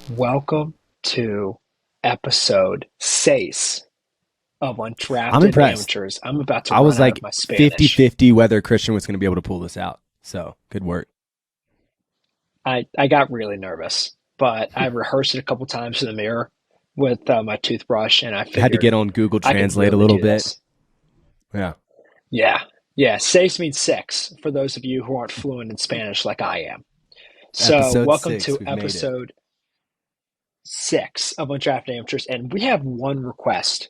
Welcome to episode 6 of I'm Undrafted impressed. Amateurs. I'm about to I run was out of like my Spanish. 50-50 whether Christian was going to be able to pull this out. So good work. I got really nervous, but I rehearsed it a couple times in the mirror with my toothbrush, and I Had to figured get on Google I could Translate a really little do bit. this. Yeah. Yeah, yeah. 6 means 6 for those of you who aren't fluent in Spanish like I am. So, Episode welcome 6. to We've made it. episode 6 of Undrafted Amateurs, and we have one request.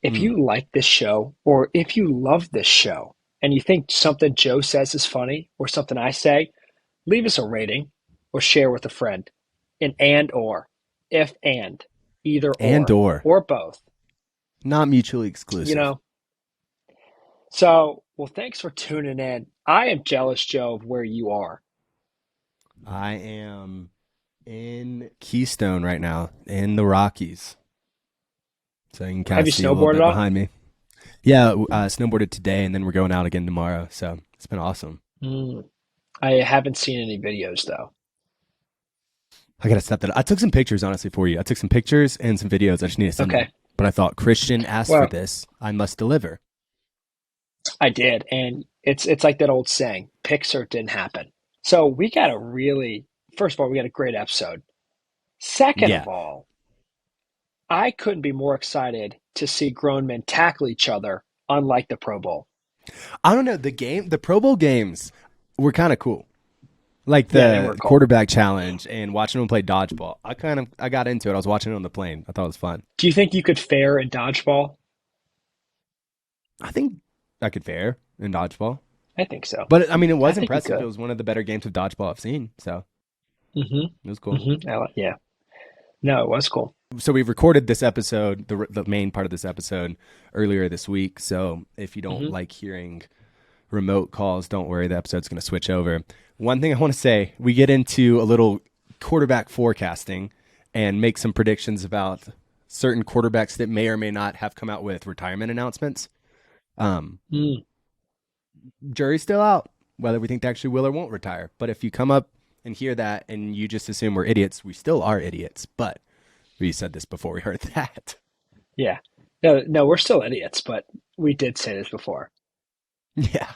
If Mm. you like this show or if you love this show and you think something Joe says is funny or something I say, leave us a rating or share with a friend. And or, if and, either And or both, not mutually you exclusive. know. So, well, thanks for tuning in. I am jealous, Joe, of where you are. I am in Keystone right now in the Rockies. So you can kind Have of you see a little snowboarded bit up? behind me. Yeah, snowboarded today and then we're going out again tomorrow. So it's been awesome. Mm, I haven't seen any videos though. I gotta step that up. I took some pictures honestly for you. I took some pictures and some videos. I just need to send Okay. them. But I thought Christian asked for Well, this. I must deliver. I did, and it's like that old saying, Pixar didn't happen. So we got a really first of all, we got a great episode. Second Yeah. of all, I couldn't be more excited to see grown men tackle each other, unlike the Pro Bowl. I don't know. The Pro Bowl games were kind of cool. Like Yeah, they were the cool. quarterback challenge and watching them play dodgeball. I got into it. I was watching it on the plane. I thought it was fun. Do you think you could fare in dodgeball? I think I could fare in dodgeball. I think so. But I mean, it I was think you impressive. It could. was one of the better games of dodgeball I've seen. So it was cool. Yeah. No, it was cool. So we recorded this episode, the main part of this episode, earlier this week. So if you don't hmm like hearing remote calls, don't worry, the episode's going to switch over. One thing I want to say, we get into a little quarterback forecasting and make some predictions about certain quarterbacks that may or may not have come out with retirement announcements. Um, Mm. Jury's still out whether we think they actually will or won't retire. But if you come up and hear that and you just assume we're idiots, we still are idiots. But we said this before we heard that. Yeah. No, no, we're still idiots, but we did say this before. Yeah.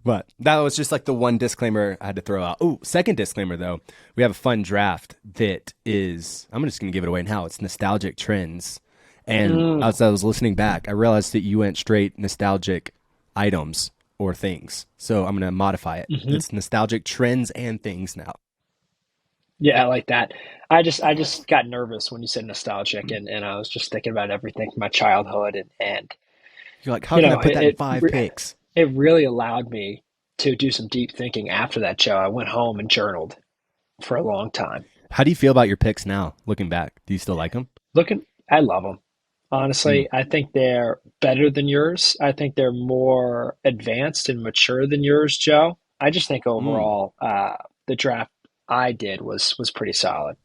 But that was just like the one disclaimer I had to throw out. Oh, second disclaimer though. We have a fun draft that is, I'm just going to give it away now. It's nostalgic trends. And Mm. as I was listening back, I realized that you went straight nostalgic items or things. So I'm going to modify it. hmm It's nostalgic trends and things now. Yeah, I like that. I just got nervous when you said nostalgic, and I was just thinking about everything from my childhood, and You're like, how you can I know put that in five it picks? it really allowed me to do some deep thinking after that show. I went home and journaled for a long time. How do you feel about your picks now, looking back? Do you still like them? Looking, I love them. Hmm. Honestly, I think they're better than yours. I think they're more advanced and mature than yours, Joe. I just think Hmm. overall, the draft I did was pretty solid.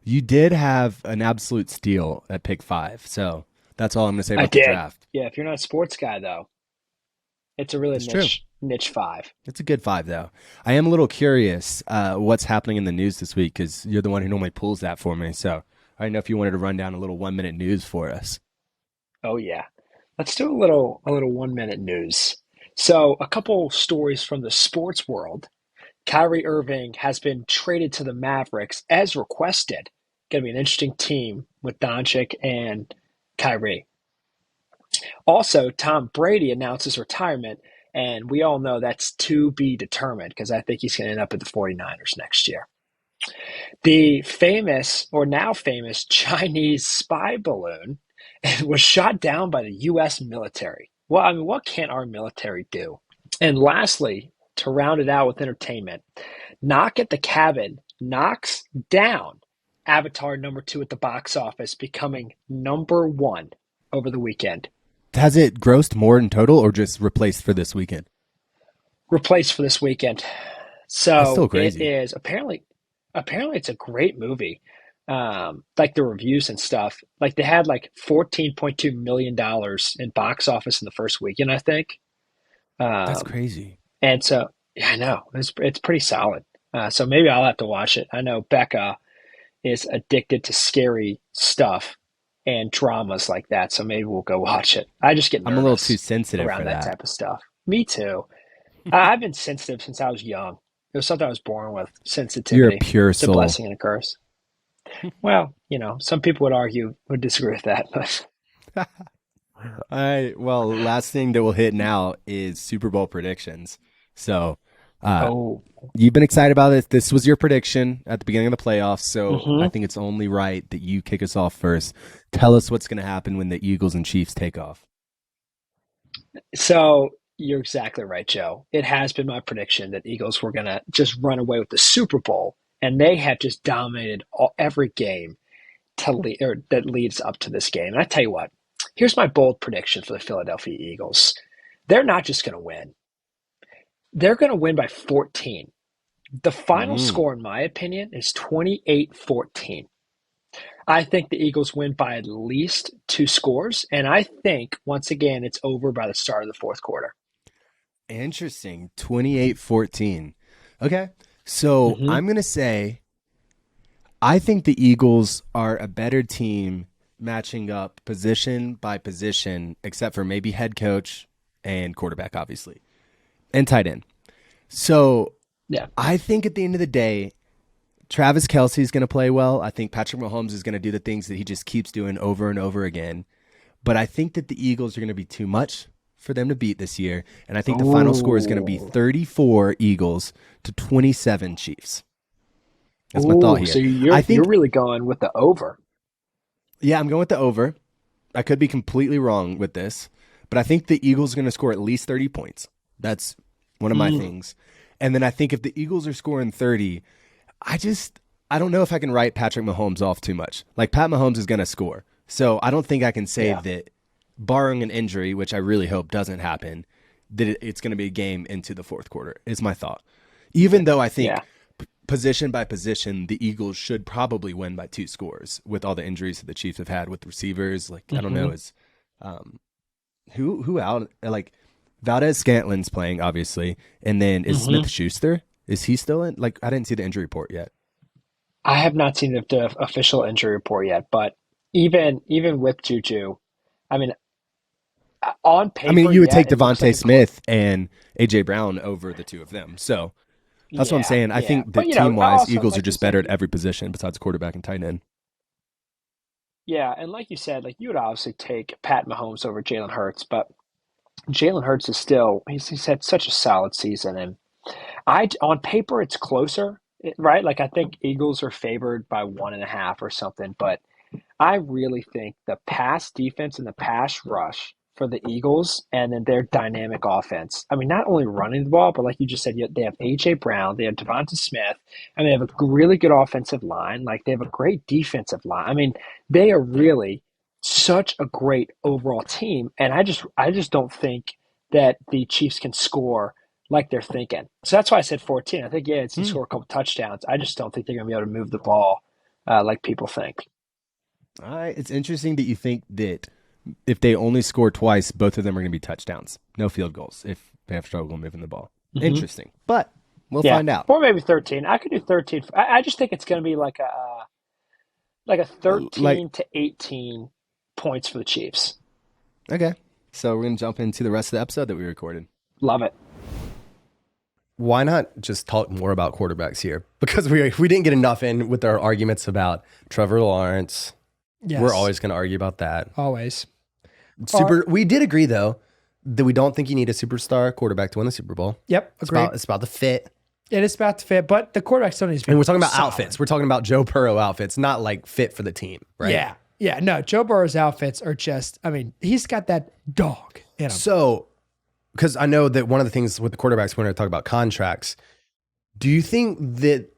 You did have an absolute steal at pick five. So that's all I'm going to say I about the did. draft. Yeah, if you're not a sports guy though, it's a really That's true. niche five. It's a good five, though. I am a little curious what's happening in the news this week because you're the one who normally pulls that for me. So I don't know if you wanted to run down a little 1 minute news for us. Oh yeah. Let's do a little 1 minute news. So a couple stories from the sports world. Kyrie Irving has been traded to the Mavericks as requested. Going to be an interesting team with Doncic and Kyrie. Also, Tom Brady announces retirement, and we all know that's to be determined because I think he's going to end up at the 49ers next year. The famous, or now famous, Chinese spy balloon was shot down by the U.S. military. Well, I mean, what can our military do? And lastly, to round it out with entertainment, Knock at the Cabin knocks down Avatar number 2 at the box office, becoming number 1 over the weekend. Has it grossed more in total or just replaced for this weekend? Replaced for this weekend. That's still So it crazy. is apparently it's a great movie. Like the reviews and stuff. Like they had like $14.2 million in box office in the first weekend, I think. That's Um, crazy. and so yeah, I know it's pretty solid. So maybe I'll have to watch it. I know Becca is addicted to scary stuff and dramas like that. So maybe we'll go watch it. I just get I'm a little too nervous sensitive around for that that. type of stuff. Me too. I've been sensitive since I was young. It was something I was born with. You're a Sensitivity. pure It's a soul. blessing and a curse. Well, some people would disagree with that, but All right. Well, last thing that we'll hit now is Super Bowl predictions. So, uh, oh, you've been excited about this. This was your prediction at the beginning of the playoffs. So I hmm think it's only right that you kick us off first. Tell us what's going to happen when the Eagles and Chiefs take off. so you're exactly right, Joe. It has been my prediction that Eagles were gonna just run away with the Super Bowl, and they have just dominated every game that leads up to this game. And I tell you what, here's my bold prediction for the Philadelphia Eagles. They're not just going to win. They're going to win by 14. The final Mm. score, in my opinion, is 28-14. I think the Eagles win by at least 2 scores. And I think, once again, it's over by the start of the fourth quarter. Interesting. 28-14. Okay. So hmm I'm going to say I think the Eagles are a better team matching up position by position, except for maybe head coach and quarterback, obviously, and tight end. So Yeah. I think at the end of the day, Travis Kelce is going to play well. I think Patrick Mahomes is going to do the things that he just keeps doing over and over again. But I think that the Eagles are going to be too much for them to beat this year. And I think the final score is going to be Ooh. 34 Eagles to 27 Chiefs. That's my thought Ooh. So here. you're I you're think, really going with the over. yeah, I'm going with the over. I could be completely wrong with this, but I think the Eagles are going to score at least 30 points. That's one of my Mm. things. And then I think if the Eagles are scoring 30, I don't know if I can write Patrick Mahomes off too much. Like Pat Mahomes is going to score. So I don't think I can say Yeah. that barring an injury, which I really hope doesn't happen, that it's going to be a game into the fourth quarter is my thought. Even though I think Yeah. position by position, the Eagles should probably win by 2 scores with all the injuries that the Chiefs have had with receivers. Like, I don't know, hmm is um, who out? Like, Valdez Scantlin's playing, obviously. And then is hmm Smith Schuster? Is he still in? Like, I didn't see the injury report yet. I have not seen the official injury report yet, but even with Juju, I mean, on I mean, paper, you would yeah, take it looks like Devontae it's close. Smith and AJ Brown over the two of them. So that's what I'm Yeah, saying. I yeah, think but that team wise, also Eagles are like you just better said, at every position besides quarterback and tight end. yeah, and like you said, like you would obviously take Pat Mahomes over Jalen Hurts, but Jalen Hurts is still he's had such a solid season, and I on paper it's closer, right? Like I think Eagles are favored by 1.5 or something, but I really think the pass defense and the pass rush for the Eagles and then their dynamic offense. I mean, not only running the ball, but like you just said, they have A.J. Brown, they have Devonta Smith, and they have a really good offensive line. Like they have a great defensive line. I mean, they are really such a great overall team. And I just don't think that the Chiefs can score like they're thinking. So that's why I said 14. I think, yeah, it's to Hmm. score a couple touchdowns. I just don't think they're going to be able to move the ball like people think. All right. It's interesting that you think that if they only score twice, both of them are going to be touchdowns. No field goals if they have trouble moving the ball. hmm Interesting. But we'll Yeah, find out. or maybe 13. I could do 13. I just think it's going to be like a Like, 13 to 18 points for the Chiefs. okay. So we're going to jump into the rest of the episode that we recorded. Love it. Why not just talk more about quarterbacks here? Because we didn't get enough in with our arguments about Trevor Lawrence. Yes. We're always going to argue about that. Always. We did agree though that we don't think you need a superstar quarterback to win the Super Bowl. Yep. It's Agree. about the fit. It is about to fit, but the quarterback still needs to be. And we're talking about solid. outfits. We're talking about Joe Burrow outfits, not like fit for the team, right? Yeah. Yeah. No, Joe Burrow's outfits are just, I mean, he's got that dog in him. So, because I know that one of the things with the quarterbacks, when we talk about contracts, do you think that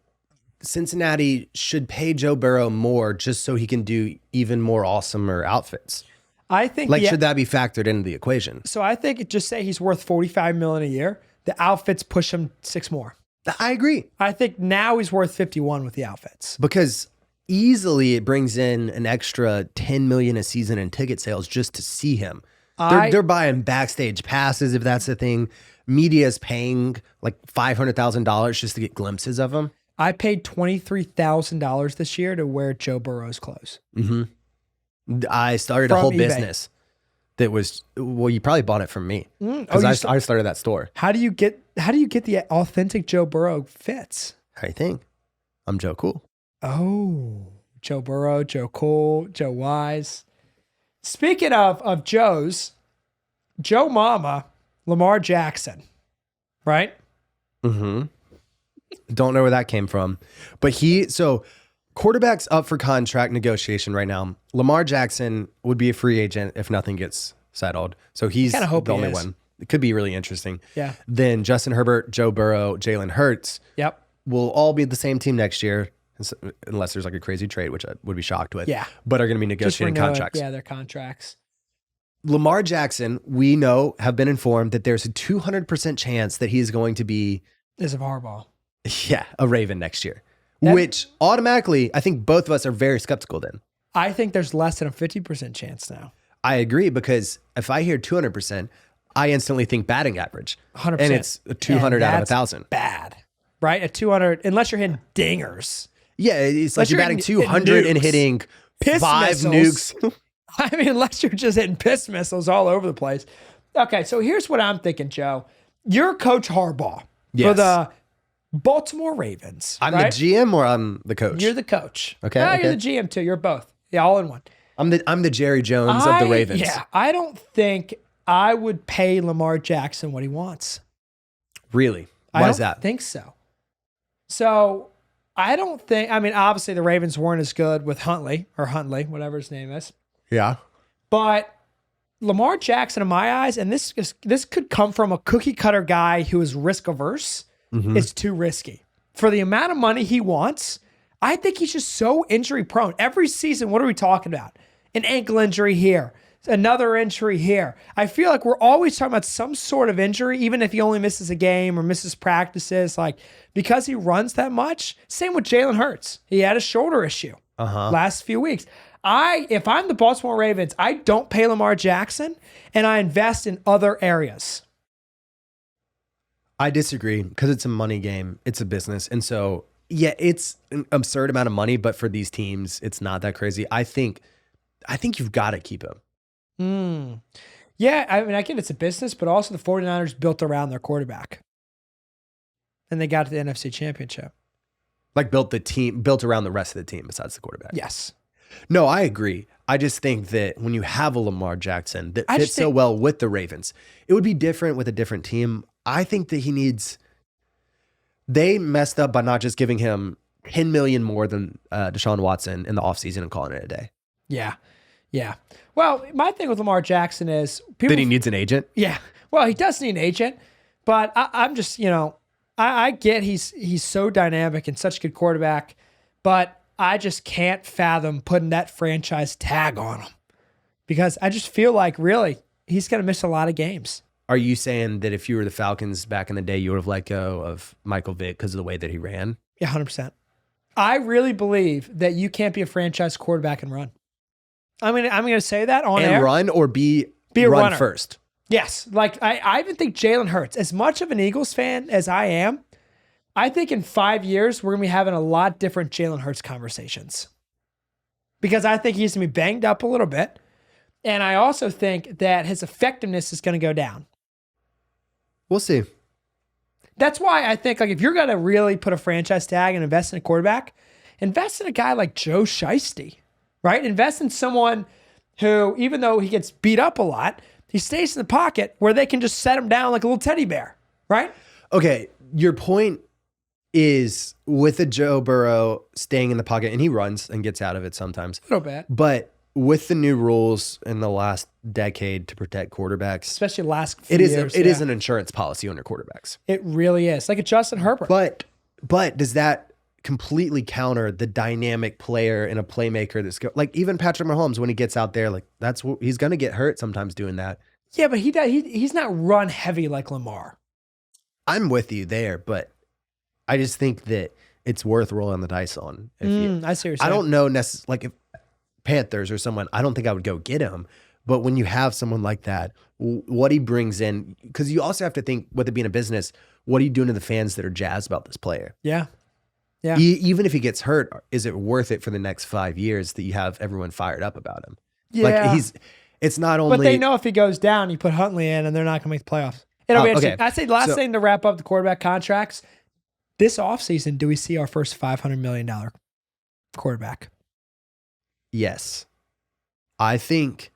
Cincinnati should pay Joe Burrow more just so he can do even more awesomer outfits? I think, Like, yeah, should that be factored into the equation? so I think just say he's worth $45 million a year. The outfits push him 6 more. I agree. I think now he's worth 51 with the outfits. Because easily it brings in an extra 10 million a season in ticket sales just to see him. They're buying backstage passes if that's the thing. Media is paying like $500,000 just to get glimpses of him. I paid $23,000 this year to wear Joe Burrow's clothes. I started From a whole eBay. business that was, well, you probably bought it from me because I started that store. How do you get the authentic Joe Burrow fits? How do you think? I'm Joe Cool. Oh, Joe Burrow, Joe Cool, Joe Wise. Speaking of Joe's, Joe Mama, Lamar Jackson, right? Mm-hmm. Don't know where that came from. But so quarterback's up for contract negotiation right now. Lamar Jackson would be a free agent if nothing gets settled. So he's Kinda hope the he only is. one. It could be really interesting. Yeah. Then Justin Herbert, Joe Burrow, Jalen Hurts Yep. will all be the same team next year, unless there's like a crazy trade, which I would be shocked with. Yeah. But are going to be Just negotiating renewing, contracts. yeah, their contracts. Lamar Jackson, we know, have been informed that there's a 200% chance that he's going to be, Is of Harbaugh. a Raven next year. That- Which automatically, I think both of us are very skeptical then. I think there's less than a 50% chance now. I agree, because if I hear 200%, I instantly think batting average. 100%. And it's a 200 And out of that's 1,000. Bad, right? A 200, unless you're hitting dingers. Yeah, it's like Unless you're you're batting hitting 200 and nukes. hitting Piss 5 missiles. nukes. I mean, unless you're just hitting piss missiles all over the place. Okay, so here's what I'm thinking, Joe. You're Coach Harbaugh for Yes. the Baltimore Ravens. I'm right? the GM or I'm the coach? You're the coach. Okay, No, okay. you're the GM too. You're both. Yeah, all in one. I'm the Jerry Jones of the Ravens. Yeah, I don't think I would pay Lamar Jackson what he wants. Really? I Why don't is that? think so. So I don't think, I mean, obviously the Ravens weren't as good with Huntley, whatever his name is. Yeah. But Lamar Jackson, in my eyes, and this could come from a cookie cutter guy who is risk averse, is too risky. For the amount of money he wants, I think he's just so injury prone. Every season, what are we talking about? An ankle injury here, another injury here. I feel like we're always talking about some sort of injury, even if he only misses a game or misses practices, like because he runs that much. Same with Jalen Hurts. He had a shoulder issue last few weeks. If I'm the Baltimore Ravens, I don't pay Lamar Jackson and I invest in other areas. I disagree, because it's a money game. It's a business. And so, yeah, it's an absurd amount of money, but for these teams, it's not that crazy. I think you've got to keep him. Yeah, I mean, I get it's a business, but also the 49ers built around their quarterback. And they got to the NFC Championship. Like built around the rest of the team besides the quarterback. Yes. No, I agree. I just think that when you have a Lamar Jackson that I fits just so think- well with the Ravens, it would be different with a different team. I think that they messed up by not just giving him $10 million more than Deshaun Watson in the offseason and calling it a day. Yeah. Yeah. Well, my thing with Lamar Jackson is people. That he needs an agent? Yeah. Well, he does need an agent, but I'm just, I get he's so dynamic and such a good quarterback, but I just can't fathom putting that franchise tag on him because I just feel like really he's going to miss a lot of games. Are you saying that if you were the Falcons back in the day, you would have let go of Michael Vick because of the way that he ran? Yeah, 100%. I really believe that you can't be a franchise quarterback and run. I'm going to say that on And air. run or be a run runner. first? Yes. Like I even think Jalen Hurts, as much of an Eagles fan as I am, I think in 5 years, we're going to be having a lot different Jalen Hurts conversations because I think he's going to be banged up a little bit. And I also think that his effectiveness is going to go down. We'll see. That's why I think like if you're going to really put a franchise tag and invest in a quarterback, invest in a guy like Joe Shiesty, right? Invest in someone who, even though he gets beat up a lot, he stays in the pocket where they can just set him down like a little teddy bear, right? Okay, your point is with a Joe Burrow staying in the pocket, and he runs and gets out of it sometimes. A little bit. But with the new rules in the last decade to protect quarterbacks, Especially last few it is years. it is an insurance policy on your quarterbacks. It really is. Like a Justin Herbert. But does that completely counter the dynamic player and a playmaker that's like even Patrick Mahomes when he gets out there, like he's going to get hurt sometimes doing that. Yeah, but he's not run heavy like Lamar. I'm with you there, but I just think that it's worth rolling the dice on. I see what you're saying. I don't know necessarily, like if Panthers or someone, I don't think I would go get him. But when you have someone like that, what he brings in, because you also have to think with it being a business, what are you doing to the fans that are jazzed about this player? Yeah. Yeah. Even if he gets hurt, is it worth it for the next 5 years that you have everyone fired up about him? Yeah. Like it's not only. But they know if he goes down, you put Huntley in, and they're not going to make the playoffs. It'll be interesting. Okay. I say the last So- thing to wrap up the quarterback contracts. This offseason, do we see our first $500 million quarterback? Yes. I think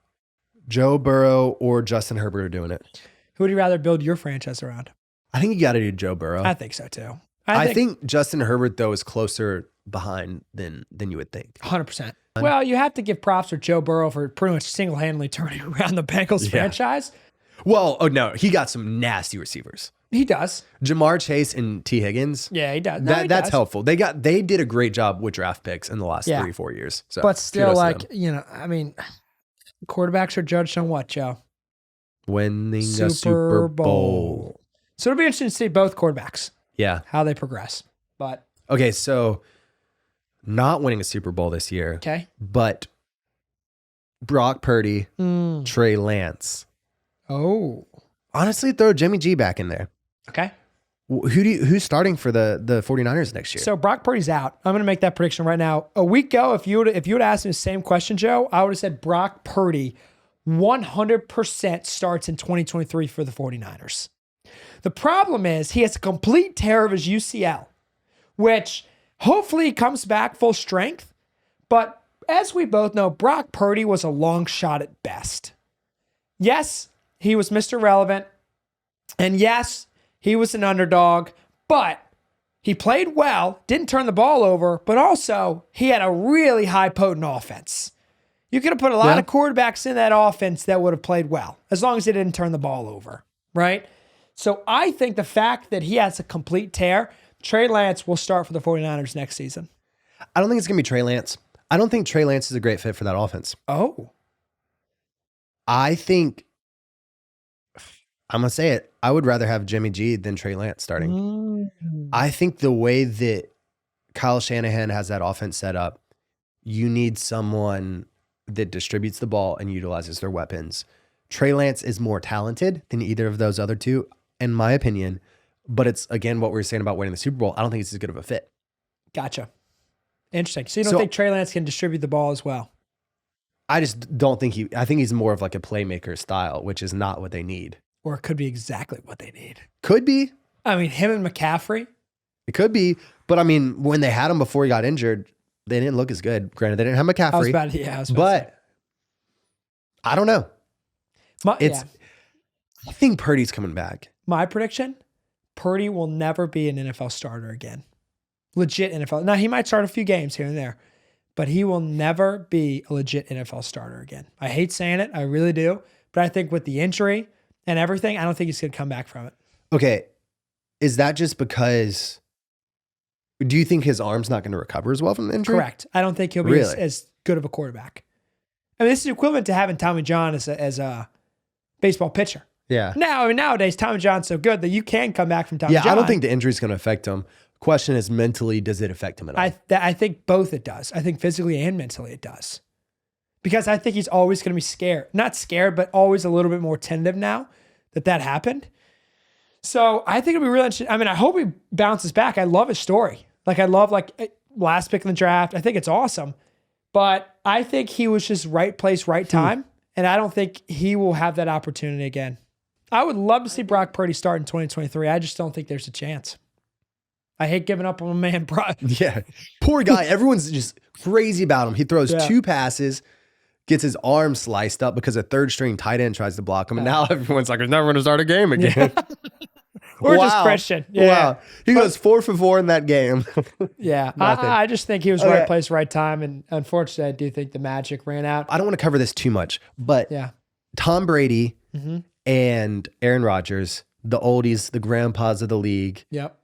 Joe Burrow or Justin Herbert are doing it. Who would you rather build your franchise around? I think you got to do Joe Burrow. I think so too. I think Justin Herbert, though, is closer behind than you would think. 100%. Well, you have to give props for Joe Burrow for pretty much single-handedly turning around the Bengals franchise. Well, oh no, he got some nasty receivers. He does. Jamar Chase and T. Higgins. Yeah, he does. No, he That's does. helpful. They did a great job with draft picks in the last 3-4 years. So But still, kudos to them. I mean, quarterbacks are judged on what, Joe? Winning a Super Bowl. So it'll be interesting to see both quarterbacks, Yeah. how they progress. But, Okay, so not winning a Super Bowl this year, okay. but Brock Purdy, Trey Lance. Oh, Honestly, throw Jimmy G back in there. okay. Who's starting for the 49ers next year? So Brock Purdy's out. I'm going to make that prediction right now. A week ago, if you would asked me the same question, Joe, I would have said Brock Purdy 100% starts in 2023 for the 49ers. The problem is he has a complete tear of his UCL, which hopefully comes back full strength. But as we both know, Brock Purdy was a long shot at best. Yes, he was Mr. Relevant. And yes, he was an underdog, but he played well, didn't turn the ball over, but also he had a really high potent offense. You could have put a lot of quarterbacks in that offense that would have played well, as long as they didn't turn the ball over, right? So I think the fact that he has a complete tear, Trey Lance will start for the 49ers next season. I don't think it's going to be Trey Lance. I don't think Trey Lance is a great fit for that offense. Oh. I think, I'm going to say it, I would rather have Jimmy G than Trey Lance starting. I think the way that Kyle Shanahan has that offense set up, you need someone that distributes the ball and utilizes their weapons. Trey Lance is more talented than either of those other two, in my opinion. But it's, again, what we were saying about winning the Super Bowl. I don't think it's as good of a fit. Gotcha. Interesting. So you don't think Trey Lance can distribute the ball as well? I just don't think I think he's more of like a playmaker style, which is not what they need. Or it could be exactly what they need. Could be. I mean, him and McCaffrey. It could be. But I mean, when they had him before he got injured, they didn't look as good. Granted, they didn't have McCaffrey. I was about to but say. I don't know. Yeah. I think Purdy's coming back. My prediction, Purdy will never be an NFL starter again. Legit NFL. Now, he might start a few games here and there, but he will never be a legit NFL starter again. I hate saying it. I really do. But I think with the injury and everything, I don't think he's going to come back from it. Okay. Is that just because, do you think his arm's not going to recover as well from the injury? Correct. I don't think he'll be as good of a quarterback. I mean, this is equivalent to having Tommy John as a baseball pitcher. Yeah. Now, I mean, nowadays, Tommy John's so good that you can come back from Tommy John. Yeah, I don't think the injury's going to affect him. Question is, mentally, does it affect him at all? I think both it does. I think physically and mentally it does. Because I think he's always going to be scared. Not scared, but always a little bit more tentative now that happened. So I think it'll be really interesting. I mean, I hope he bounces back. I love his story. Like, I love, last pick in the draft. I think it's awesome. But I think he was just right place, right time. And I don't think he will have that opportunity again. I would love to see Brock Purdy start in 2023. I just don't think there's a chance. I hate giving up on my man, Brock. Yeah. Poor guy. Everyone's just crazy about him. He throws 2 passes, gets his arm sliced up because a third string tight end tries to block him. And now everyone's like, he's never going to start a game again. Or just Christian. Yeah. Wow. He goes 4 for 4 in that game. Yeah. I just think he was right place, right time. And unfortunately, I do think the magic ran out. I don't want to cover this too much, but Tom Brady and Aaron Rodgers, the oldies, the grandpas of the league. Yep.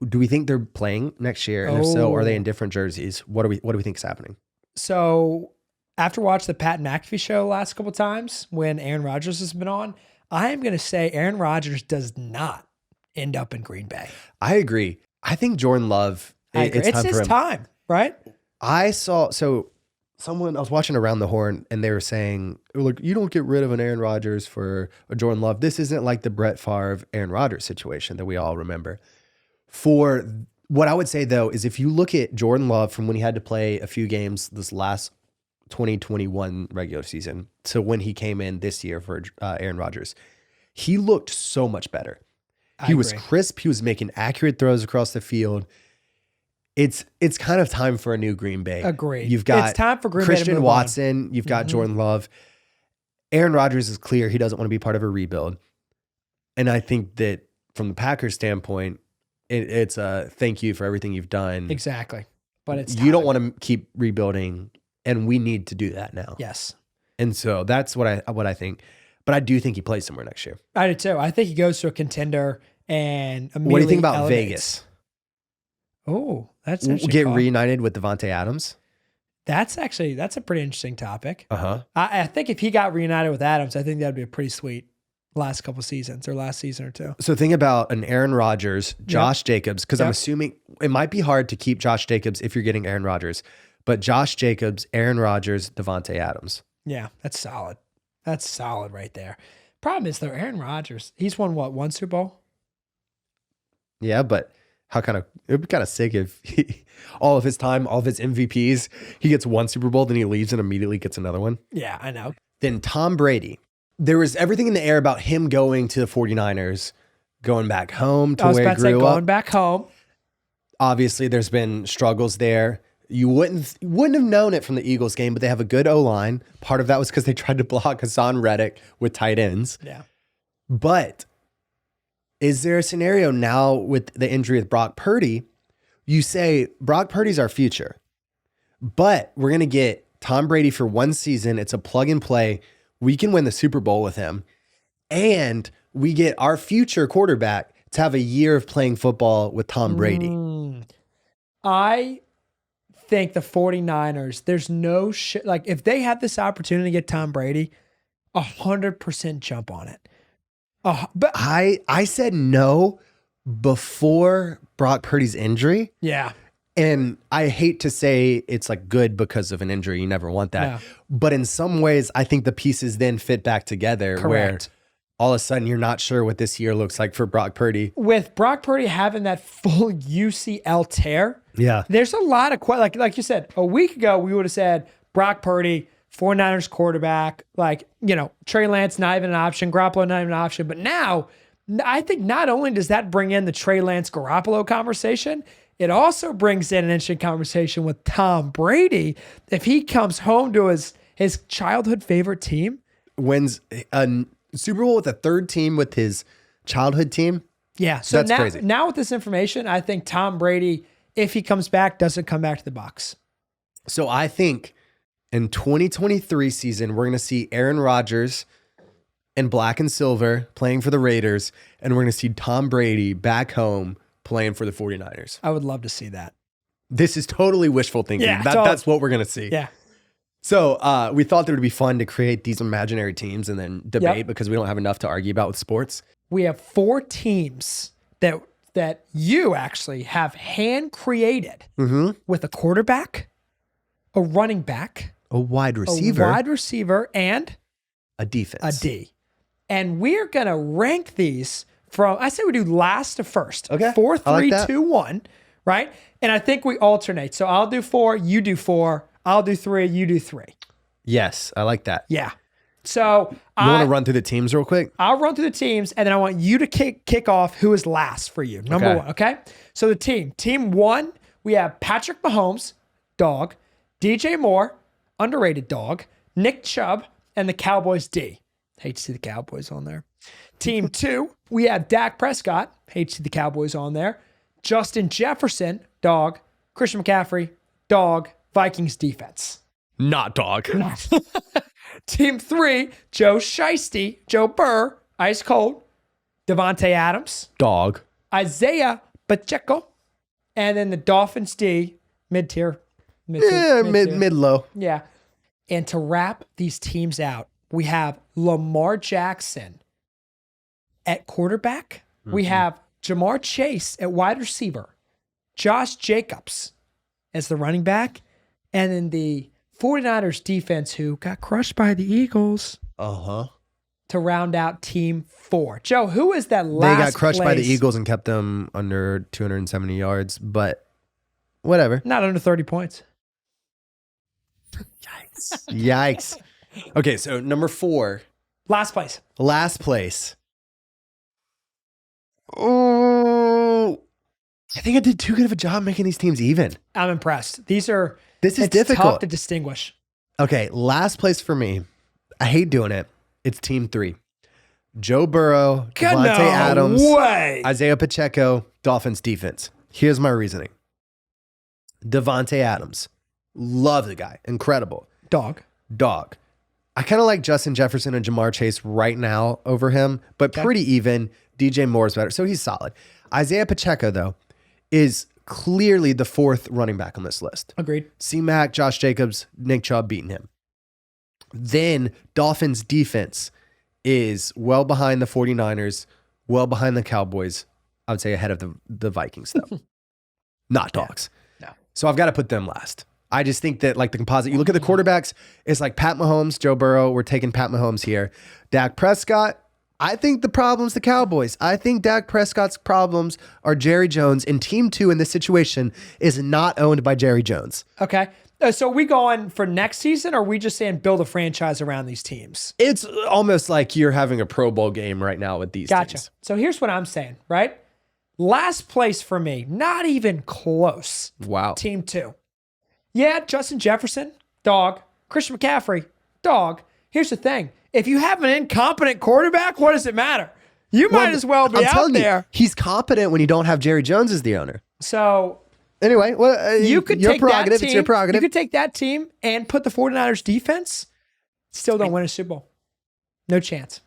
Do we think they're playing next year? And if so, are they in different jerseys? What do we think is happening? So after watching the Pat McAfee show last couple of times when Aaron Rodgers has been on, I am going to say Aaron Rodgers does not end up in Green Bay. I agree. I think Jordan Love, it's his time, right? I was watching Around the Horn and they were saying, look, you don't get rid of an Aaron Rodgers for a Jordan Love. This isn't like the Brett Favre Aaron Rodgers situation that we all remember. For What I would say though is if you look at Jordan Love from when he had to play a few games this last 2021 regular season to when he came in this year for Aaron Rodgers, he looked so much better. He was crisp. He was making accurate throws across the field. It's kind of time for a new Green Bay. Agreed. You've got it's time for Green Bay to Christian move Watson. on. You've got Jordan Love. Aaron Rodgers is clear he doesn't want to be part of a rebuild. And I think that from the Packers standpoint, it's a thank you for everything you've done. Exactly. But it's you don't want to keep rebuilding, and we need to do that now. Yes. And so that's what I think. But I do think he plays somewhere next year. I do too. I think he goes to a contender and immediately What do you think about elevates. Vegas? Oh, that's an interesting Get call. reunited with Devontae Adams? That's a pretty interesting topic. Uh-huh. I think if he got reunited with Adams, I think that'd be a pretty sweet last couple seasons or last season or two. So think about an Aaron Rodgers, Josh Jacobs, because I'm assuming it might be hard to keep Josh Jacobs if you're getting Aaron Rodgers, but Josh Jacobs, Aaron Rodgers, Devontae Adams. Yeah, that's solid. That's solid right there. Problem is though, Aaron Rodgers, he's won what, one Super Bowl? Yeah, but it would be kind of sick if all of his time, all of his MVPs, he gets one Super Bowl, then he leaves and immediately gets another one. Yeah, I know. Then Tom Brady. There was everything in the air about him going to the 49ers, going back home to where he grew up. Going back home. Obviously, there's been struggles there. You wouldn't have known it from the Eagles game, but they have a good O-line. Part of that was because they tried to block Hassan Reddick with tight ends. Yeah. But is there a scenario now with the injury with Brock Purdy? You say, Brock Purdy's our future, but we're going to get Tom Brady for one season. It's a plug and play. We can win the Super Bowl with him. And we get our future quarterback to have a year of playing football with Tom Brady. I think the 49ers, there's no shit. Like if they had this opportunity to get Tom Brady, 100% jump on it. But I said no before Brock Purdy's injury. Yeah. And I hate to say it's like good because of an injury. You never want that. No. But in some ways, I think the pieces then fit back together. Correct. Where all of a sudden you're not sure what this year looks like for Brock Purdy. With Brock Purdy having that full UCL tear, Yeah. there's a lot of like you said, a week ago we would have said Brock Purdy, 49ers quarterback, Trey Lance not even an option, Garoppolo not even an option. But now I think not only does that bring in the Trey Lance Garoppolo conversation, it also brings in an interesting conversation with Tom Brady. If he comes home to his childhood favorite team, Wins a Super Bowl with a third team with his childhood team. yeah. So That's now, crazy. now with this information, I think Tom Brady, if he comes back, doesn't come back to the Bucs. So I think in 2023 season, we're going to see Aaron Rodgers in black and silver playing for the Raiders, and we're going to see Tom Brady back home playing for the 49ers. I would love to see that. This is totally wishful thinking. Yeah, That's what we're going to see. Yeah. So we thought that it would be fun to create these imaginary teams and then debate Yep. because we don't have enough to argue about with sports. We have 4 teams that you actually have hand created with a quarterback, a running back, A wide a receiver, wide receiver, and a defense. a D. And we're going to rank these from, I say we do last to first. Okay. 4, I like 3, that. 2, 1, right? And I think we alternate. So I'll do 4, you do 4, I'll do 3, you do 3. Yes, I like that. Yeah. So You want to run through the teams real quick? I'll run through the teams, and then I want you to kick off who is last for you. Number 1, okay? So the team 1, we have Patrick Mahomes, dog, DJ Moore, underrated dog, Nick Chubb, and the Cowboys D. Hate to see the Cowboys on there. Team 2, we have Dak Prescott. Hate to see the Cowboys on there. Justin Jefferson, dog. Christian McCaffrey, dog. Vikings defense. Not dog. Team 3, Joe Shiesty, Joe Burr, ice cold. Devontae Adams, Dog. Isaiah Pacheco, and then the Dolphins D, mid-tier. Yeah, mid-low. Yeah. And to wrap these teams out, we have Lamar Jackson at quarterback. We have Jamar Chase at wide receiver. Josh Jacobs as the running back. And then the 49ers defense, who got crushed by the Eagles. Uh-huh. to round out team 4. Joe, who is that They last got crushed by the place- Eagles and kept them under 270 yards, but whatever. Not under 30 points. Yikes. Okay, so number 4, Last place. last place. Oh, I think I did too good of a job making these teams even. I'm impressed. This is It's tough difficult. to distinguish. Okay, last place for me. I hate doing it. It's team 3. Joe Burrow, God, Devontae no Adams, way. Isaiah Pacheco, Dolphins defense. Here's my reasoning. Devontae Adams. Love the guy. Incredible. Dog. I kind of like Justin Jefferson and Jamar Chase right now over him, but Okay. pretty even. DJ Moore's better, so he's solid. Isaiah Pacheco, though, is clearly the 4th running back on this list. Agreed. C-Mac, Josh Jacobs, Nick Chubb beating him. Then Dolphins defense is well behind the 49ers, well behind the Cowboys. I would say ahead of the Vikings, though. Not dogs. No. So I've got to put them last. I just think that like the composite, you look at the quarterbacks, it's like Pat Mahomes, Joe Burrow. We're taking Pat Mahomes here. Dak Prescott. I think the problem's the Cowboys. I think Dak Prescott's problems are Jerry Jones, and team 2 in this situation is not owned by Jerry Jones. Okay. So are we going for next season, or are we just saying build a franchise around these teams? It's almost like you're having a Pro Bowl game right now with these Gotcha. teams. So here's what I'm saying, right? Last place for me, not even close. Wow. Team 2. Yeah, Justin Jefferson, dog. Christian McCaffrey, dog. Here's the thing. If you have an incompetent quarterback, what does it matter? You might as well be I'm out telling you, there. he's competent when you don't have Jerry Jones as the owner. So Anyway, well, you could your take that prerogative. team. It's your prerogative. You could take that team and put the 49ers defense. Still don't win a Super Bowl. No chance.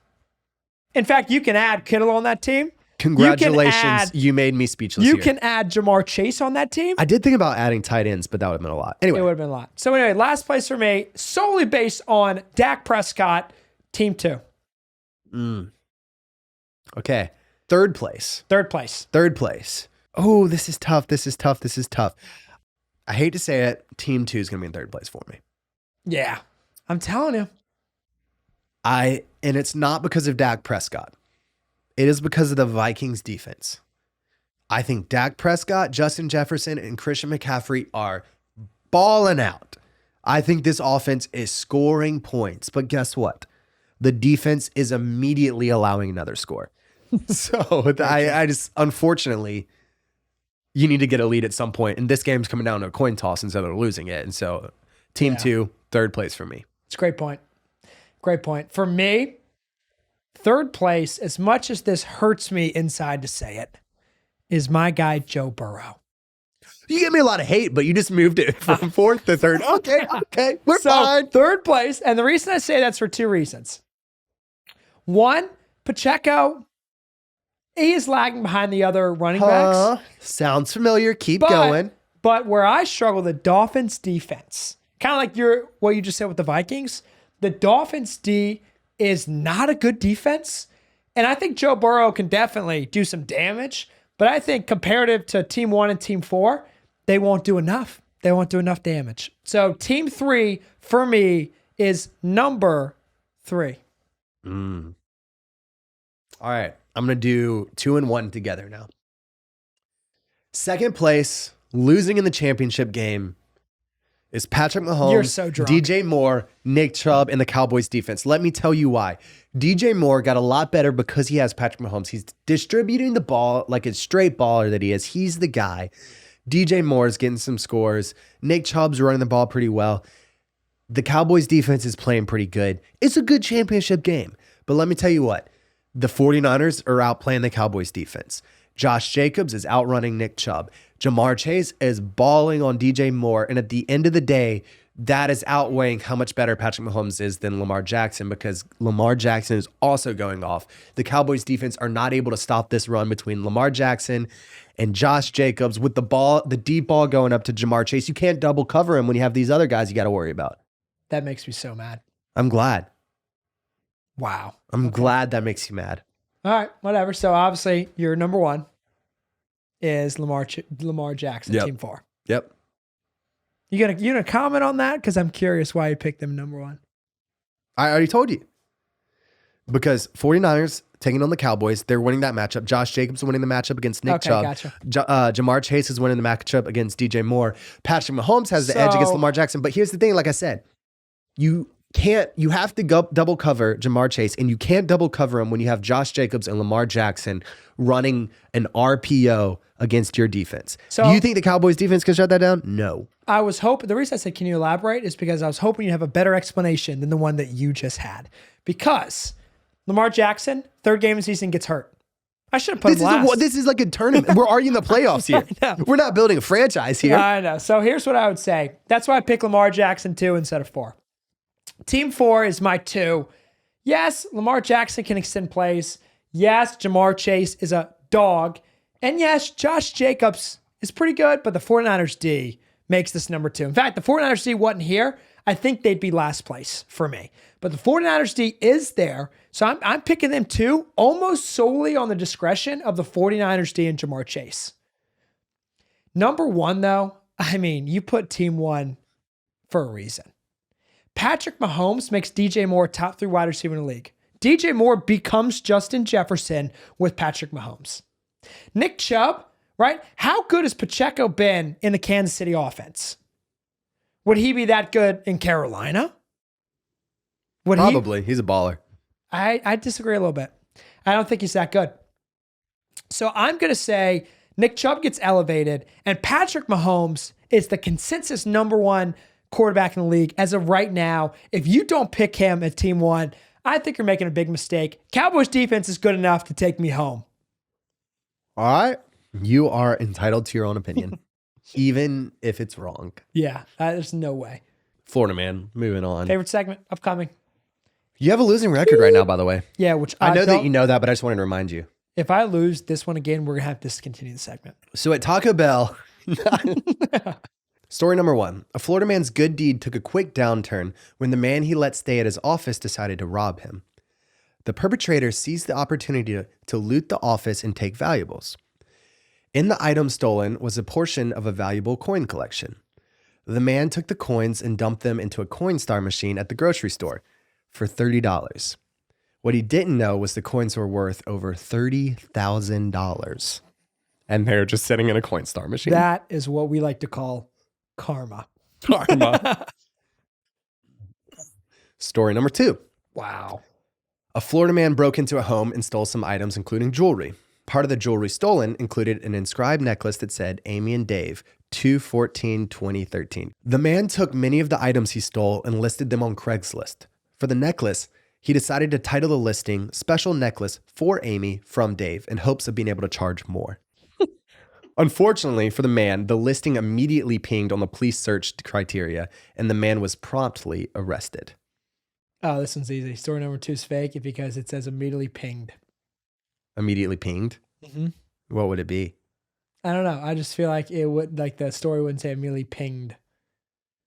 In fact, you can add Kittle on that team. Congratulations. You made me speechless You here. can add Jamar Chase on that team. I did think about adding tight ends, but that would have been a lot. It Anyway, would have been a lot. So anyway, last place for me, solely based on Dak Prescott, team 2. okay. Third place. Third place. Oh, this is tough. I hate to say it. Team 2 is going to be in third place for me. Yeah. I'm telling you. And it's not because of Dak Prescott. It is because of the Vikings defense. I think Dak Prescott, Justin Jefferson, and Christian McCaffrey are balling out. I think this offense is scoring points, but guess what? The defense is immediately allowing another score. So I just, unfortunately, you need to get a lead at some point, and this game's coming down to a coin toss instead of losing it. And so team 2, third place for me. It's a great point. Great point. For me, third place, as much as this hurts me inside to say it, is my guy, Joe Burrow. You gave me a lot of hate, but you just moved it from 4th to 3rd. Okay, we're fine. Third place, and the reason I say that's for 2 reasons. One, Pacheco, he is lagging behind the other running backs. Sounds familiar. Keep going. But where I struggle, the Dolphins defense, kind of like what you just said with the Vikings, the Dolphins D is not a good defense. And I think Joe Burrow can definitely do some damage. But I think comparative to team 1 and team 4, they won't do enough. They won't do enough damage. So team 3 for me is number 3. All right. I'm going to do 2 and 1 together now. Second place, losing in the championship game, is Patrick Mahomes, You're so drunk. DJ Moore, Nick Chubb, and the Cowboys defense. Let me tell you why. DJ Moore got a lot better because he has Patrick Mahomes. He's distributing the ball like a straight baller that he is. He's the guy. DJ Moore is getting some scores. Nick Chubb's running the ball pretty well. The Cowboys defense is playing pretty good. It's a good championship game. But let me tell you what. The 49ers are outplaying the Cowboys defense. Josh Jacobs is outrunning Nick Chubb. Jamar Chase is balling on DJ Moore. And at the end of the day, that is outweighing how much better Patrick Mahomes is than Lamar Jackson because Lamar Jackson is also going off. The Cowboys defense are not able to stop this run between Lamar Jackson and Josh Jacobs with the deep ball going up to Jamar Chase. You can't double cover him when you have these other guys you got to worry about. That makes me so mad. I'm glad. Wow. I'm glad that makes you mad. All right, whatever. So obviously your number 1 is Lamar Jackson, Yep. team 4. Yep. You gonna comment on that? Because I'm curious why you picked them number 1. I already told you. because 49ers taking on the Cowboys, they're winning that matchup. Josh Jacobs winning the matchup against Nick Chubb. Gotcha. Jamar Chase is winning the matchup against DJ Moore. Patrick Mahomes has the edge against Lamar Jackson. But here's the thing, like I said, you have to go double cover Jamar Chase, and you can't double cover him when you have Josh Jacobs and Lamar Jackson running an RPO against your defense. So, do you think the Cowboys defense can shut that down? No. I was hoping, the reason I said, can you elaborate, is because I was hoping you'd have a better explanation than the one that you just had. Because Lamar Jackson, third game of the season, gets hurt. I should have put him last. This is like a tournament. We're already in the playoffs here. We're not building a franchise here. I know. So here's what I would say. That's why I picked Lamar Jackson 2 instead of 4. Team 4 is my 2. Yes, Lamar Jackson can extend plays. Yes, Jamar Chase is a dog. And yes, Josh Jacobs is pretty good, but the 49ers D makes this number 2. In fact, the 49ers D wasn't here. I think they'd be last place for me. But the 49ers D is there. So I'm picking them 2 almost solely on the discretion of the 49ers D and Jamar Chase. Number 1, though, I mean, you put team 1 for a reason. Patrick Mahomes makes DJ Moore top 3 wide receiver in the league. DJ Moore becomes Justin Jefferson with Patrick Mahomes. Nick Chubb, right? How good has Pacheco been in the Kansas City offense? Would he be that good in Carolina? Probably. He's a baller. I disagree a little bit. I don't think he's that good. So I'm going to say Nick Chubb gets elevated, and Patrick Mahomes is the consensus number 1 quarterback in the league as of right now. If you don't pick him at team 1, I think you're making a big mistake. Cowboys defense is good enough to take me home. All right. You are entitled to your own opinion, even if it's wrong. Yeah, there's no way. Florida man, moving on. Favorite segment upcoming. You have a losing record right now, by the way. Yeah, which I know that you know that, but I just wanted to remind you. If I lose this one again, we're going to have to discontinue the segment. So at Taco Bell, story number 1, a Florida man's good deed took a quick downturn when the man he let stay at his office decided to rob him. The perpetrator seized the opportunity to loot the office and take valuables. In the item stolen was a portion of a valuable coin collection. The man took the coins and dumped them into a Coinstar machine at the grocery store for $30. What he didn't know was the coins were worth over $30,000. And they're just sitting in a Coinstar machine. That is what we like to call karma. Karma. Story number 2. Wow. A Florida man broke into a home and stole some items, including jewelry. Part of the jewelry stolen included an inscribed necklace that said Amy and Dave, 2/14/2013. The man took many of the items he stole and listed them on Craigslist. For the necklace, he decided to title the listing Special Necklace for Amy from Dave in hopes of being able to charge more. Unfortunately for the man, the listing immediately pinged on the police search criteria, and the man was promptly arrested. Oh, this one's easy. Story number 2 is fake because it says immediately pinged. Immediately pinged? Mm-hmm. What would it be? I don't know. I just feel like it would, like the story wouldn't say immediately pinged.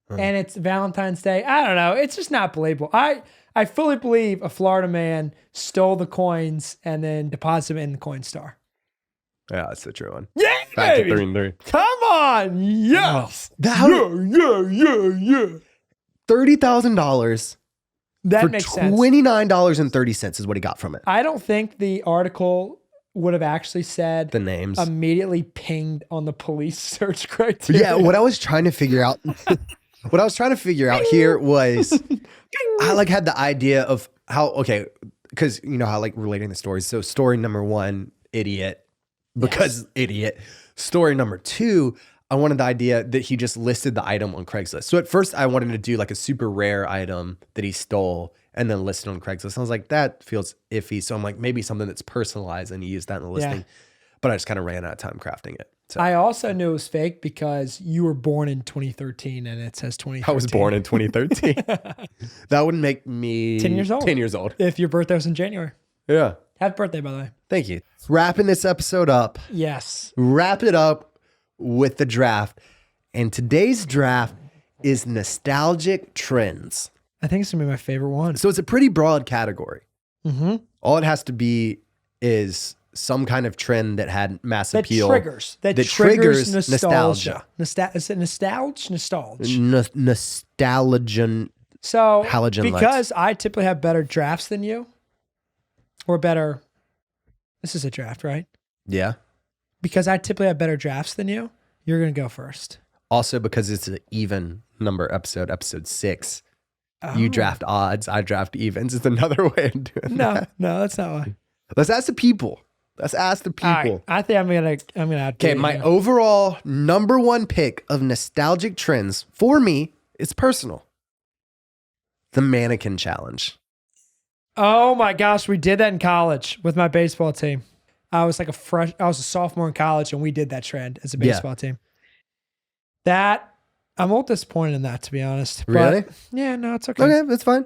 And it's Valentine's Day. I don't know. It's just not believable. I fully believe a Florida man stole the coins and then deposited them in the Coinstar. Yeah, that's the true one. Yeah, Back baby. to 3-3. Come on. Yes. Yeah. $30,000 That for makes sense. $29.30 is what he got from it. I don't think the article would have actually said The names. immediately pinged on the police search criteria. Yeah, what I was trying to figure out here was I like had the idea of how, okay, because you know how like relating the stories. So story number 1, idiot, because idiot. Story number 2, I wanted the idea that he just listed the item on Craigslist. So at first I wanted to do like a super rare item that he stole and then listed on Craigslist. I was like, that feels iffy. So I'm like, maybe something that's personalized and he used that in the listing. Yeah. But I just kind of ran out of time crafting it. So I also knew it was fake because you were born in 2013 and it says 2013. I was born in 2013. That would make me 10 years old. 10 years old. If your birthday was in January. Yeah. Happy birthday, by the way. Thank you. Wrapping this episode up. Yes. Wrap it up with the draft. And today's draft is nostalgic trends. I think it's going to be my favorite one. So it's a pretty broad category. Mm-hmm. All it has to be is some kind of trend that had mass That appeal. triggers nostalgia. Is it nostalgia? Nostalgia. Nostalgian. So Halogen because I typically have better drafts than you, or better. This is a draft, right? Yeah. Because I typically have better drafts than you. You're going to go first. Also, because it's an even number episode 6. Oh. You draft odds, I draft evens. It's another way of doing that. No, that's not why. Let's ask the people. Let's ask the people. All right, I think I'm gonna outdo Okay, you my here. overall number one pick of nostalgic trends for me is personal. The mannequin challenge. Oh my gosh, we did that in college with my baseball team. I was a sophomore in college, and we did that trend as a baseball team. That I'm a little disappointed in that, to be honest. Really? But, yeah, no, it's okay. Okay, that's fine.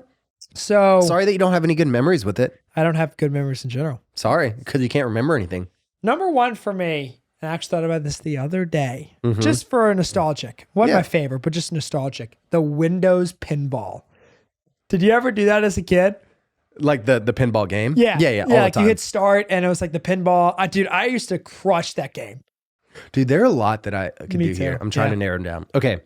So Sorry that you don't have any good memories with it. I don't have good memories in general. Sorry, because you can't remember anything. Number one for me, and I actually thought about this the other day, Mm-hmm. just for nostalgic. Wasn't my favorite, but just nostalgic. The Windows pinball. Did you ever do that as a kid? Like the pinball game? Yeah. Yeah, all like the time. you hit start and it was like the pinball. Dude, I used to crush that game. Dude, there are a lot that I could Me do here. too. I'm trying to narrow them down. Okay.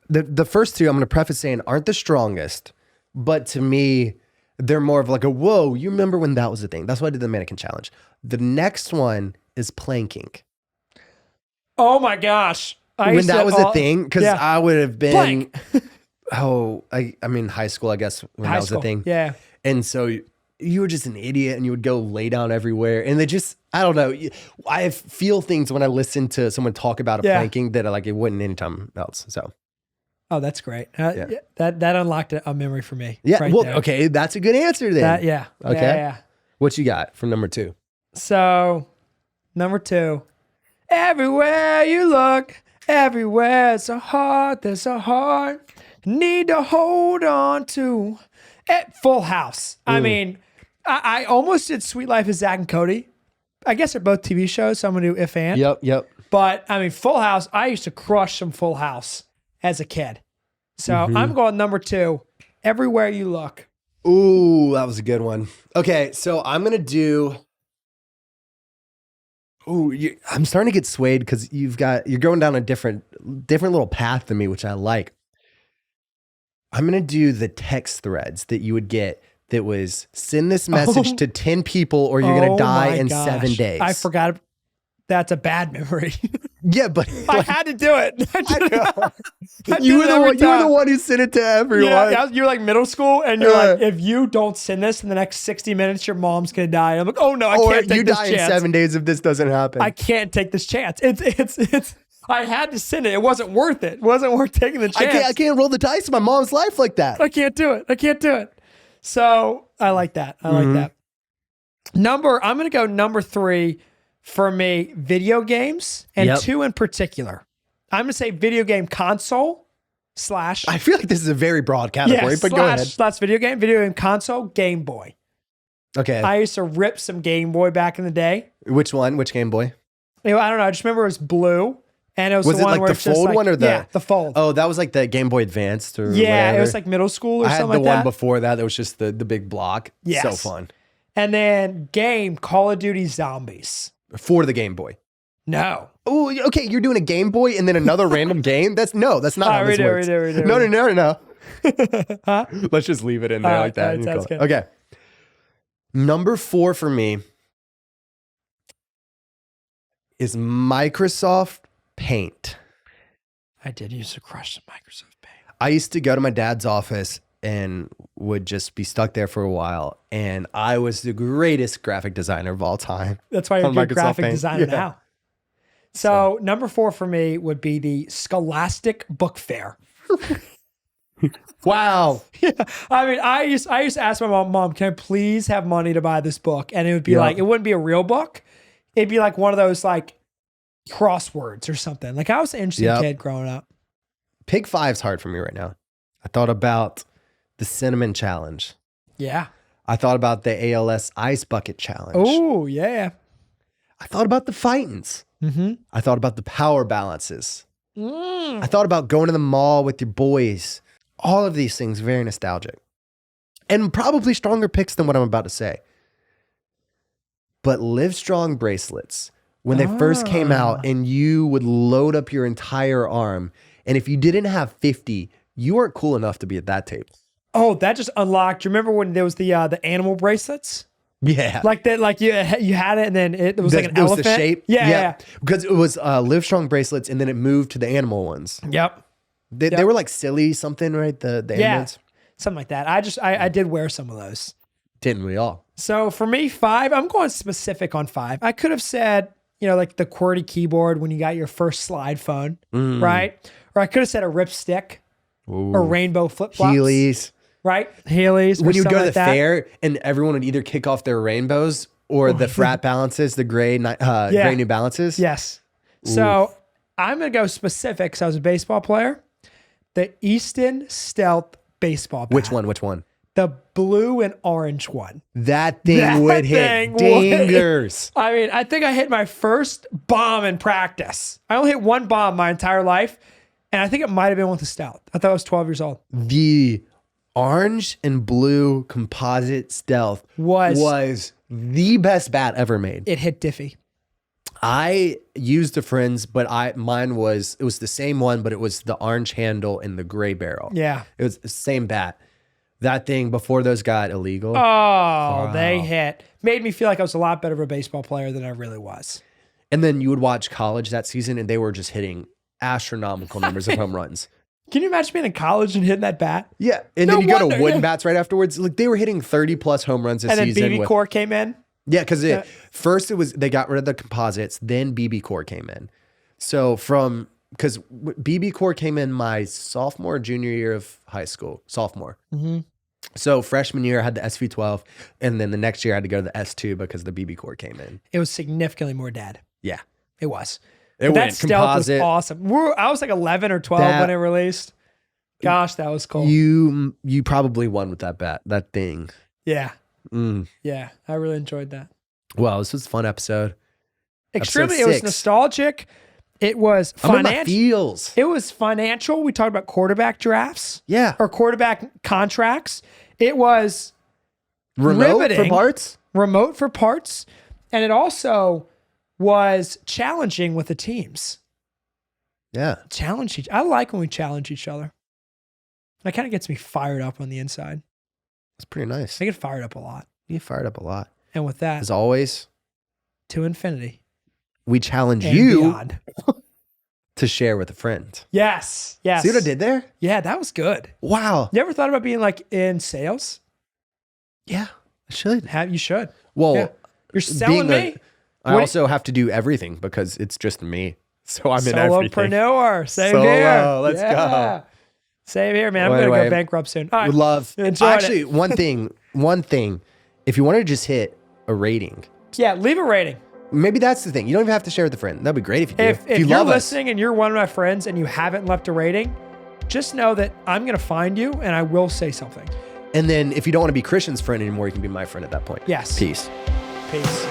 The first two, I'm going to preface saying, aren't the strongest, but to me, they're more of like a, whoa, you remember when that was a thing. That's why I did the mannequin challenge. The next one is planking. Oh my gosh. When that was a thing, because I would have been, Plank. I mean, high school, I guess, when that was a thing. Yeah. And so you were just an idiot and you would go lay down everywhere. And they just, I don't know. I feel things when I listen to someone talk about a planking that like it wouldn't anytime else. So. Oh, that's great. That unlocked a memory for me. Yeah. right Well, there. okay. That's a good answer then. Okay. Yeah. What you got from number 2? So, number 2, everywhere you look, everywhere there's a heart, need to hold on to. Full House. I mean, I almost did Sweet Life of Zach and Cody. I guess they're both TV shows, so I'm going to do If and. Yep. But, I mean, Full House, I used to crush some Full House as a kid. So, I'm going number 2, everywhere you look. Ooh, that was a good one. Okay, so I'm gonna do. Ooh, I'm starting to get swayed because you're going down a different little path than me, which I like. I'm gonna do the text threads that you would get. That was send this message to 10 people or you're gonna die in 7 days. I forgot. That's a bad memory. Yeah, but I had to do it. you were the one who sent it to everyone. Yeah, you're like middle school, and you're like, if you don't send this in the next 60 minutes, your mom's gonna die. I'm like, oh no, I can't take this chance. You die in 7 days if this doesn't happen. I can't take this chance. It's. I had to send it. It wasn't worth it. It wasn't worth taking the chance. I can't roll the dice in my mom's life like that. I can't do it. So I like that. I'm gonna go number 3 for me, video games, and 2 in particular. I'm going to say video game console / I feel like this is a very broad category, but go ahead. / video game console, Game Boy. Okay. I used to rip some Game Boy back in the day. Which one? Which Game Boy? I don't know. I just remember it was blue. And it was it the one like where the it's just fold like, one or the? Yeah, the fold. Oh, that was like the Game Boy Advanced or yeah, whatever. it was like middle school or I had something like the that. one before that was just the big block. Yes. So fun. And then Call of Duty Zombies. For the Game Boy. No. Oh, okay. You're doing a Game Boy and then another random game? That's not how this works. No. Huh? Let's just leave it in there like that. That's good. Okay. Number 4 for me is Microsoft Paint. I did used to crush some Microsoft Paint. I used to go to my dad's office and would just be stuck there for a while. And I was the greatest graphic designer of all time. That's why you're a on good Microsoft graphic Paint. designer now. So number 4 for me would be the Scholastic Book Fair. Wow. Yeah. I mean, I used to ask my mom, can I please have money to buy this book? And it would be like, it wouldn't be a real book. It'd be like one of those like crosswords or something. Like I was an interesting kid growing up. Pick 5's hard for me right now. I thought about the Cinnamon Challenge. Yeah. I thought about the ALS Ice Bucket Challenge. Oh, yeah. I thought about the Fightins. Mm-hmm. I thought about the power balances. I thought about going to the mall with your boys. All of these things, very nostalgic. And probably stronger picks than what I'm about to say. But Live Strong bracelets, when they first came out and you would load up your entire arm, and if you didn't have 50, you weren't cool enough to be at that table. Oh, that just unlocked. You remember when there was the animal bracelets? Yeah. Like that, like you had it and then it was like an It was elephant. the shape. Yeah. Because it was Livestrong bracelets and then it moved to the animal ones. Yep. They were like silly something, right? The animals. Something like that. I did wear some of those. Didn't we all? So for me, 5, I'm going specific on 5. I could have said, like the QWERTY keyboard when you got your first slide phone, right? Or I could have said a ripstick or rainbow flip-flops. Heelys. Right? Heelys. When you go to the like that. fair and everyone would either kick off their rainbows or the frat balances, the gray New Balances. Yes. So I'm going to go specific because I was a baseball player. The Easton Stealth baseball bat. Which one? The blue and orange one. That thing would hit dingers. I mean, I think I hit my first bomb in practice. I only hit one bomb my entire life, and I think it might have been with the Stealth. I thought I was 12 years old. The orange and blue composite Stealth was the best bat ever made. It hit Diffie. I used a friend's, but it was the same one, but it was the orange handle and the gray barrel. Yeah. It was the same bat. That thing before those got illegal. Oh, they hit. Made me feel like I was a lot better of a baseball player than I really was. And then you would watch college that season and they were just hitting astronomical numbers of home runs. Can you imagine being in college and hitting that bat? Yeah. And then you go to wooden bats right afterwards. Like they were hitting 30 plus home runs a season. And then BB Core came in. Yeah, because first they got rid of the composites, then BB Core came in. So because BB Core came in my sophomore, junior year of high school, sophomore. Mm-hmm. So freshman year I had the SV12, and then the next year I had to go to the S2 because the BB Core came in. It was significantly more dead. Yeah, it was. It that went Stealth composite. was awesome. I was like 11 or 12 when it released. Gosh, that was cool. You probably won with that thing. Yeah. Yeah, I really enjoyed that. Well, this was a fun episode. Extremely, it was nostalgic. It was financial. It was financial. We talked about quarterback drafts. Yeah. Or quarterback contracts. It was remote for parts. Remote for parts. And it also was challenging with the teams. Yeah. I like when we challenge each other. That kind of gets me fired up on the inside. That's pretty nice. I get fired up a lot. You get fired up a lot. And with that, as always, to infinity. We challenge and you beyond. to share with a friend. Yes. Yes. See what I did there? Yeah, that was good. Wow. You ever thought about being like in sales? Yeah, I should. You should. Well, you're selling me. I also have to do everything because it's just me. So I'm in everything. Solopreneur. Same here. Let's go. Same here, man. I'm going to go bankrupt soon. All right. Would love. Actually, one thing. If you want to just hit a rating. Yeah, leave a rating. Maybe that's the thing. You don't even have to share with a friend. That'd be great if you do. If you're listening and you're one of my friends and you haven't left a rating, just know that I'm going to find you and I will say something. And then if you don't want to be Christian's friend anymore, you can be my friend at that point. Yes. Peace. Peace.